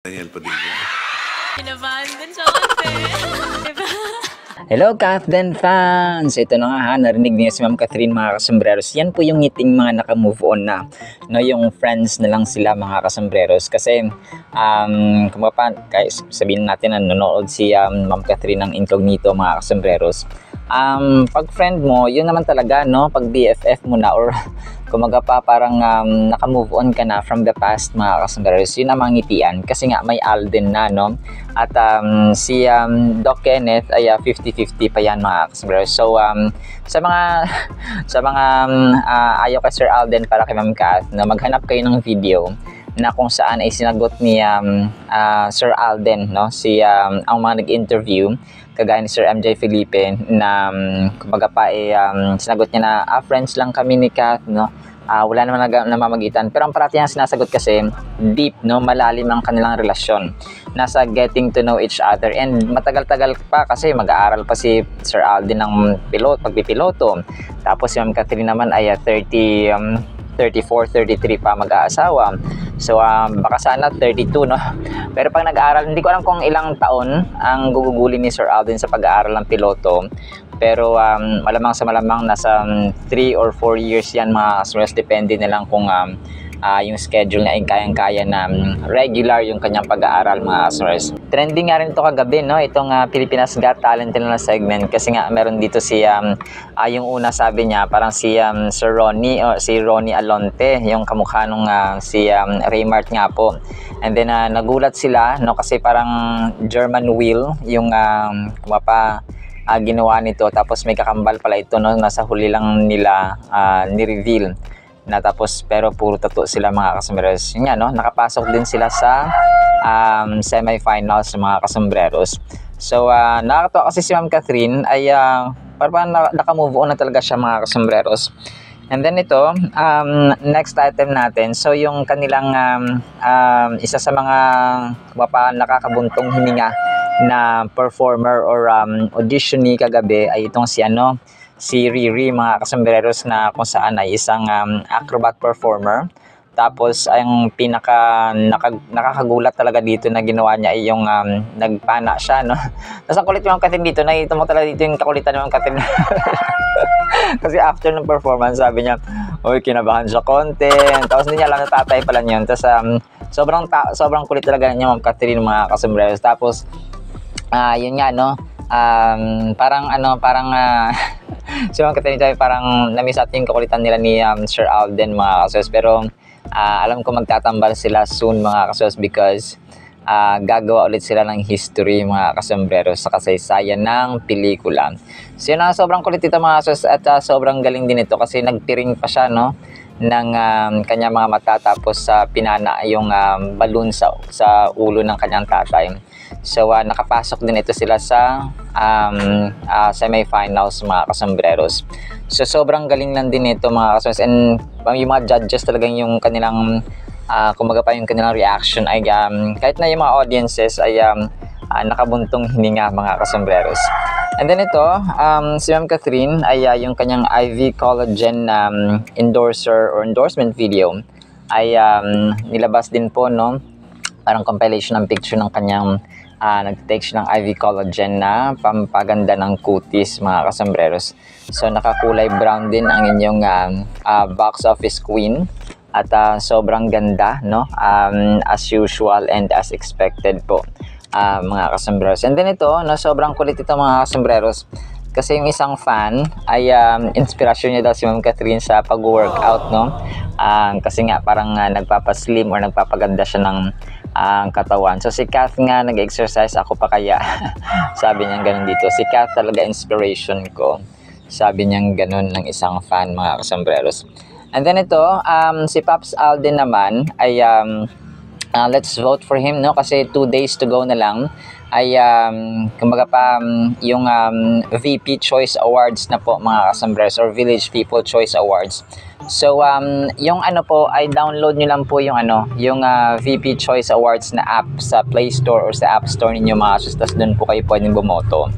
Daniel Padilla. Kinabahan din siya kasi. Diba? Hello, Kathden fans! Ito na nga ha, narinig niyo si Ma'am Catherine mga kasombreros. Yan po yung ngiting mga naka-move on na. No, yung friends na lang sila mga kasombreros. Kasi, kung sabihin natin na nanonood si Ma'am Catherine ng Incognito mga kasombreros. Pag friend mo, yun naman talaga, no? Pag BFF mo na or kumaga pa parang naka-move on ka na from the past mga kasombreros, yun ang mangitian. Kasi nga may Alden na, no? At si Doc Kenneth ay 50-50 pa yan mga kasombreros. So, sa mga ayaw kay Sir Alden para kay Ma'am Kath, no, maghanap kayo ng video na kung saan ay sinagot ni Sir Alden, no, ang mga nag-interview kagaya ni Sir MJ Felipe na kumbaga pa sinagot niya na friends lang kami ni Kath, no. Wala naman namamagitan, pero ang parati niyang sinasagot kasi deep, no, malalim ang kanilang relasyon, nasa getting to know each other, and matagal-tagal pa kasi mag-aaral pa si Sir Alden ng pagpipiloto, tapos si Ma'am Catherine naman ay 34-33 pa mag-aasawa. So baka sana 32, no. Pero pag nag-aaral, hindi ko alam kung ilang taon ang gugugulin ni Sir Alden sa pag-aaral ng piloto. Pero malamang sa malamang nasa 3 or 4 years yan mga kasombreros. Depende na lang kung yung schedule niya ay kayang-kaya na regular yung kanyang pag-aaral mga kasombreros. Trending nga rin ito kagabi, no, itong Pilipinas Got Talent na segment, kasi nga meron dito si yung una sabi niya parang si Sir Ronnie o si Ronnie Alonte, yung kamukha nung si Raymart nga po. And then nagulat sila, no, kasi parang German wheel yung ginawa nito, tapos may kakambal pala ito, no, nasa huli lang nila ni-reveal na, tapos pero puro tattoo sila mga kasombreros. Yun nga, no, nakapasok din sila sa semi-finals mga kasombreros. So nakakatawa kasi si Ma'am Catherine ay parang naka-move on na talaga siya mga kasombreros. And then ito, next item natin, so yung kanilang isa sa mga nakakabuntong hininga na performer or auditionee kagabi ay itong si Riri mga kasombreros, na kung saan ay isang acrobat performer. Tapos ang nakakagulat talaga dito na ginawa niya ay yung nagpana siya, no. Tapos ang kulit yung Catherine dito, nakita mo talaga dito yung kakulitan ng Catherine. Kasi after ng performance, sabi niya, "Uy, kinabahan siya konti." Tapos hindi niya alam na tatay pala niya. Tapos sobrang kulit talaga niya Ma'am Catherine mga kasombreros. Tapos yun nga, no, parang si Ma'am Catherine parang na-miss out yung kakulitan nila ni Sir Alden mga kasombreros. Pero alam ko magtatambal sila soon mga kasombreros, because gagawa ulit sila ng history mga kasombreros sa kasaysayan ng pelikula. So yun, sobrang kulit ito mga kasombreros, at sobrang galing din ito kasi nagtiring pa siya, no, ng kanya mga mata, tapos pinana yung balloon sa ulo ng kanyang tatay. So nakapasok din ito sila sa semi-finals mga kasombreros. So sobrang galing lang din ito mga kasombreros, and yung mga judges talagang yung kanilang kumbaga pa yung kanilang reaction ay kahit na yung mga audiences ay nakabuntong hininga mga kasombreros. And then ito, si Ma'am Catherine ay yung kanyang IV collagen endorser or endorsement video ay nilabas din po, no, parang compilation ng picture ng kanyang nag-take siya ng IV collagen na pampaganda ng kutis mga kasombreros. So nakakulay brown din ang inyong box office queen, at sobrang ganda, no, as usual and as expected po mga kasombreros. And then ito, no, sobrang kulit ito mga kasombreros, kasi yung isang fan ay inspirasyon niya daw si Ma'am Catherine sa pag-workout, no. Kasi nga parang nagpapaslim or nagpapaganda siya ng katawan. So si Kath nga nag-exercise, ako pa kaya. Sabi niya ganun dito. Si Kath talaga inspiration ko. Sabi niya ganun ng isang fan mga kasombreros. And then ito, si Pops Alden naman ay let's vote for him, no, kasi 2 days to go na lang ay kumbaga pa yung VP Choice Awards na po mga kasombreros, or Village People Choice Awards. So yung po ay download nyo lang po yung yung VP Choice Awards na app sa Play Store or sa App Store ninyo mga kasombreros. Tapos doon po kayo pwedeng bumoto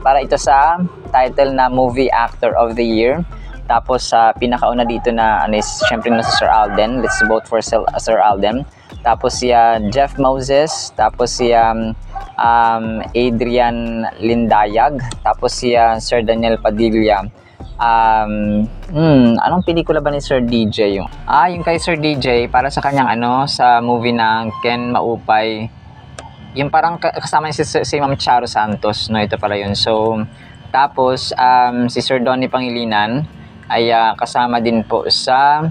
para ito sa title na Movie Actor of the Year. Tapos pinakauna dito na is syempre na si Sir Alden. Let's vote for Sir Alden. tapos si Jeff Moses, tapos si Adrian Lindayag, tapos si Sir Daniel Padilla. Anong pelikula ba ni Sir DJ yung? Yung kay Sir DJ para sa kanyang sa movie ng Ken Maupay. Yung parang kasama niya si Ma'am Charo Santos, no? Ito pala yun. So, tapos si Sir Donnie Pangilinan ay kasama din po sa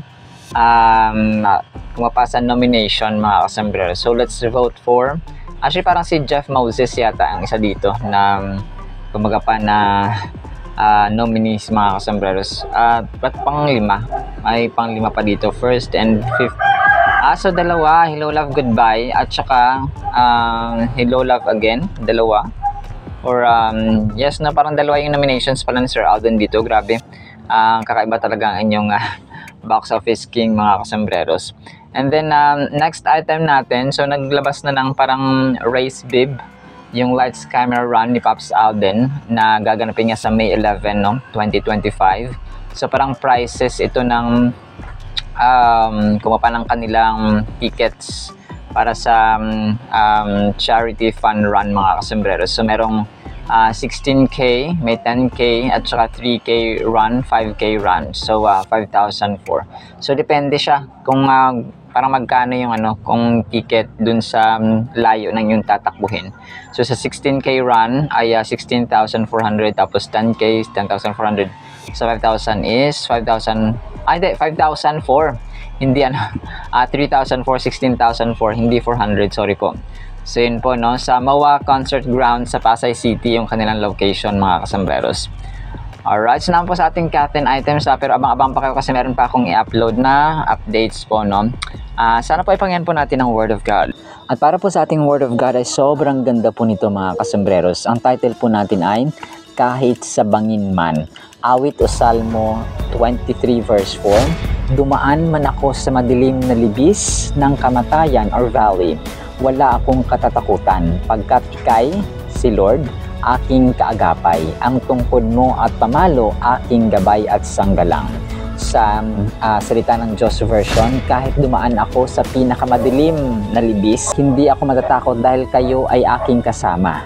kumapasa nomination, mga kasombrero. So let's vote for, actually parang si Jeff Moses yata ang isa dito na kumaga pa na nominees, mga kasambreros. Ba't pang-5? May pang-5 pa dito, first and fifth. So dalawa, Hello Love Goodbye at saka Hello Love Again, dalawa. Or yes, na parang dalawa yung nominations pala ni Sir Alden dito. Grabe, kakaiba talaga ang inyong box office king, mga kasambreros. And then next item natin, so naglabas na ng parang race bib, yung Lights Camera Run ni Pops Alden na gaganapin niya sa May 11, no, 2025. So parang prices ito ng kumapa ng kanilang tickets para sa charity fund run, mga kasambreros. So merong 16K, may 10K at saka 3K run, 5K run. So 5,004. So depende siya kung parang magkano yung kung ticket dun sa layo ng yung tatakbuhin. So sa 16K run ay 16,400, tapos 10K 10,400. So 5,000 is 5,000. Hindi, 5,004. Hindi 3,004, 16,004, hindi 400, sorry po. So yun po, no, sa MOA Concert Ground sa Pasay City yung kanilang location, mga kasambreros. Alright, so naman po sa ating Captain items, pero abang-abang pa kayo kasi meron pa akong i-upload na updates po, no. Sana po ipangyan po natin ang Word of God. At para po sa ating Word of God ay sobrang ganda po nito, mga kasambreros. Ang title po natin ay Kahit sa Bangin Man. Awit o Salmo 23 verse 4. Dumaan man ako sa madilim na libis ng kamatayan or valley, wala akong katatakutan, pagkat ikay, si Lord, aking kaagapay. Ang tungkod mo at pamalo, aking gabay at sanggalang. Sa salita ng Diyos version, kahit dumaan ako sa pinakamadilim na libis, hindi ako matatakot dahil kayo ay aking kasama.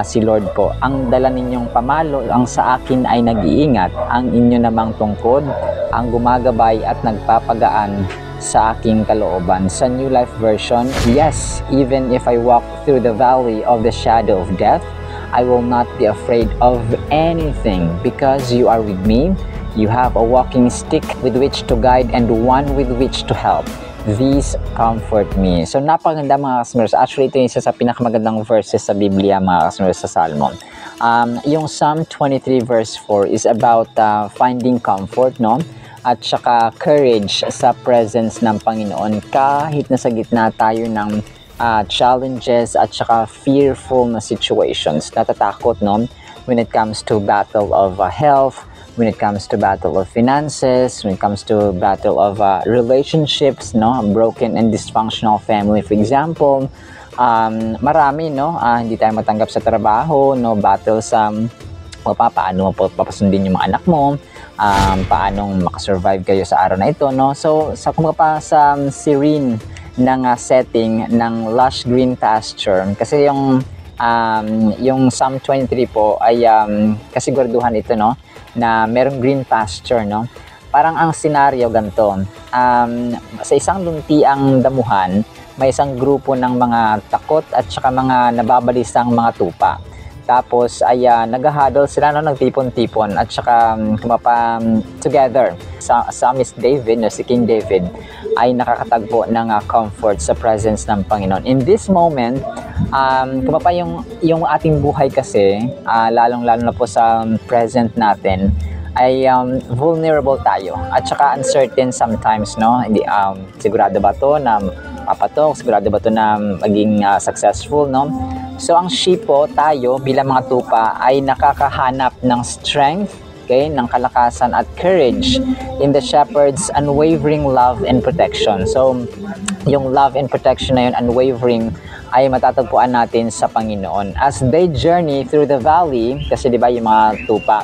Si Lord po, ang dala ninyong pamalo, ang sa akin ay nag-iingat, ang inyo namang tungkod, ang gumagabay at nagpapagaan sa aking kalooban. Sa New Life Version, yes, even if I walk through the valley of the shadow of death, I will not be afraid of anything because you are with me. You have a walking stick with which to guide and one with which to help. These comfort me. So napakaganda, mga kasmers. Actually, ito yung isa sa pinakamagandang verses sa Biblia, mga kasmers, sa Salmo. Yung Psalm 23 verse 4 is about finding comfort, no? At saka courage sa presence ng Panginoon kahit na sa gitna tayo ng challenges at saka fearful na situations. Natatakot, no? When it comes to battle of health, when it comes to battle of finances, when it comes to battle of relationships, no, a broken and dysfunctional family, for example, marami, no, hindi tayo matanggap sa trabaho, no, battle sa paano mo papasundin yung mga anak mo, paanong makasurvive kayo sa araw na ito, no. So sa kumapa sa serene ng setting ng lush green pasture, kasi yung Psalm 23 po ay kasiguraduhan ito, no, na merong green pasture, no? Parang ang senaryo ganito, sa isang luntiang damuhan, may isang grupo ng mga takot at saka mga nababalisang mga tupa. Tapos ay nag-huddle sila, no, nagtipon-tipon at saka together. Psalmist David, no, si King David, ay nakakatagpo ng comfort sa presence ng Panginoon. In this moment, yung ating buhay kasi, lalong-lalo na po sa present natin, ay vulnerable tayo at saka uncertain sometimes, no? Hindi, sigurado ba to na papatok? Sigurado ba to na maging successful, no? So ang sheep po, tayo bilang mga tupa ay nakakahanap ng strength, okay, ng kalakasan at courage in the shepherd's unwavering love and protection. So yung love and protection na yun, unwavering, ay matatagpuan natin sa Panginoon. As they journey through the valley, kasi di ba yung mga tupa,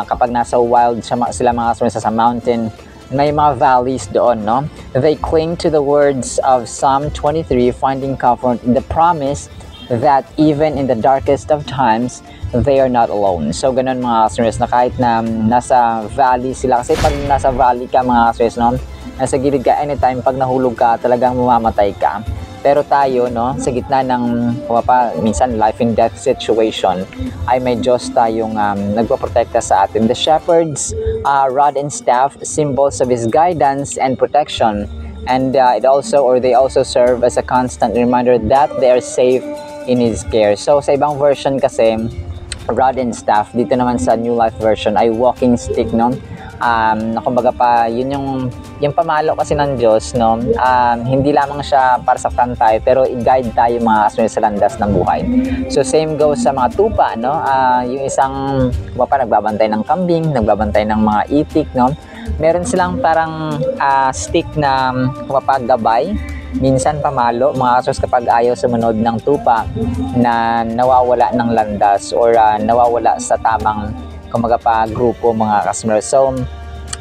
kapag nasa wild sila, mga sa mountain may mga valleys doon, no? They cling to the words of Psalm 23, finding comfort in the promise that even in the darkest of times, they are not alone. So, ganun mga customers, na kahit na nasa valley sila, kasi pag nasa valley ka mga customers, no? Nasa gilid ka, anytime pag nahulog ka, talagang mamamatay ka. Pero tayo, no, sa gitna ng minsan life and death situation, ay may Diyos tayong nagpoprotekta sa atin. The shepherds, rod and staff, symbols of His guidance and protection. And they also serve as a constant reminder that they are safe in His care. So sa ibang version kasi, rod and staff, dito naman sa New Life version ay walking stick, no? Kumbaga pa, yun yung pamalo kasi ng Diyos, no? Hindi lamang siya para saktan tayo, pero i-guide tayo mga kasunod sa landas ng buhay. So same goes sa mga tupa, no? Yung isang nagbabantay ng kambing, nagbabantay ng mga itik, no? Meron silang parang stick na gabay, minsan pamalo, mga kasunod kapag ayaw sumunod ng tupa na nawawala ng landas or nawawala sa tamang grupo mga customers. So,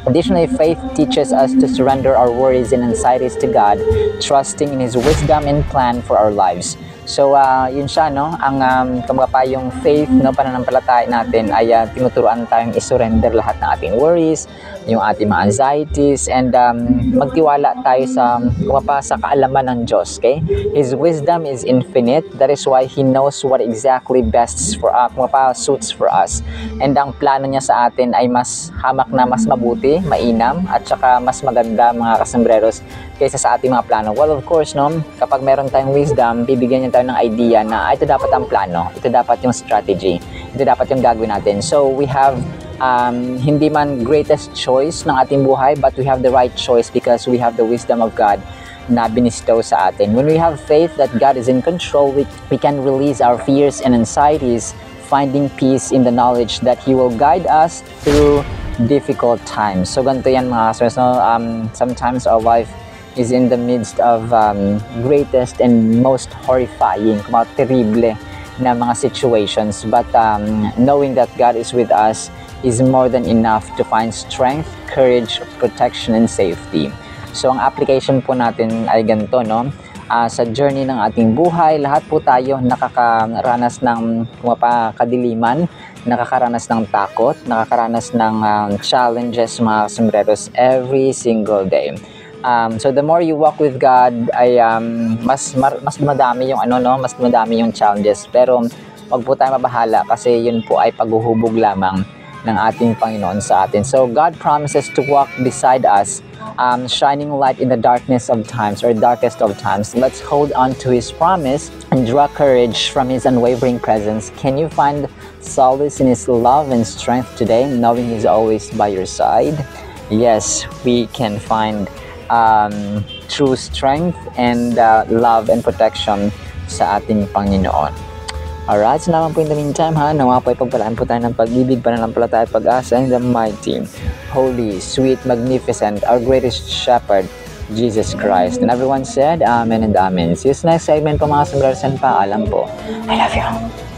additionally, faith teaches us to surrender our worries and anxieties to God, trusting in His wisdom and plan for our lives. So, yun siya, no? Ang yung faith, no, pananampalataya natin ay tinuturuan tayong isurrender lahat ng ating worries, yung ating mga anxieties, and magtiwala tayo sa kaalaman ng Diyos, okay? His wisdom is infinite. That is why He knows what exactly best for suits for us. And ang plano niya sa atin ay mas hamak na mas mabuti, mainam, at saka mas maganda mga kasambreros kaysa sa ating mga plano. Well, of course, no, kapag meron tayong wisdom, bibigyan niya tayo ng idea na ito dapat ang plano, ito dapat yung strategy, ito dapat yung gagawin natin. So, we have hindi man greatest choice ng ating buhay, but we have the right choice because we have the wisdom of God na binistow sa atin. When we have faith that God is in control, we can release our fears and anxieties, finding peace in the knowledge that He will guide us through difficult times. So, ganito yan mga kasers, no? Sometimes our life is in the midst of greatest and most horrifying, terrible na mga situations. But knowing that God is with us is more than enough to find strength, courage, protection, and safety. So, ang application po natin ay ganito, no? Sa journey ng ating buhay, lahat po tayo nakakaranas ng kadiliman, nakakaranas ng takot, nakakaranas ng challenges mga sombreros every single day. So the more you walk with God ay mas madami yung mas madami yung challenges, pero wag po tayo mabahala kasi yun po ay paghuhubog lamang ng ating Panginoon sa atin. So God promises to walk beside us, shining light in the darkness of times or darkest of times. Let's hold on to His promise and draw courage from His unwavering presence. Can you find solace in His love and strength today, knowing He's always by your side? Yes, we can find true strength and love and protection sa ating Panginoon. Alright, so naman po in the meantime, nawa po ay pagpalaan po tayo ng pag-ibig, pananampalataya at pag-asa in the mighty, holy, sweet, magnificent, our greatest shepherd, Jesus Christ. And everyone said, Amen and Amen. See you next segment po mga sombreros, and paalam po. I love you.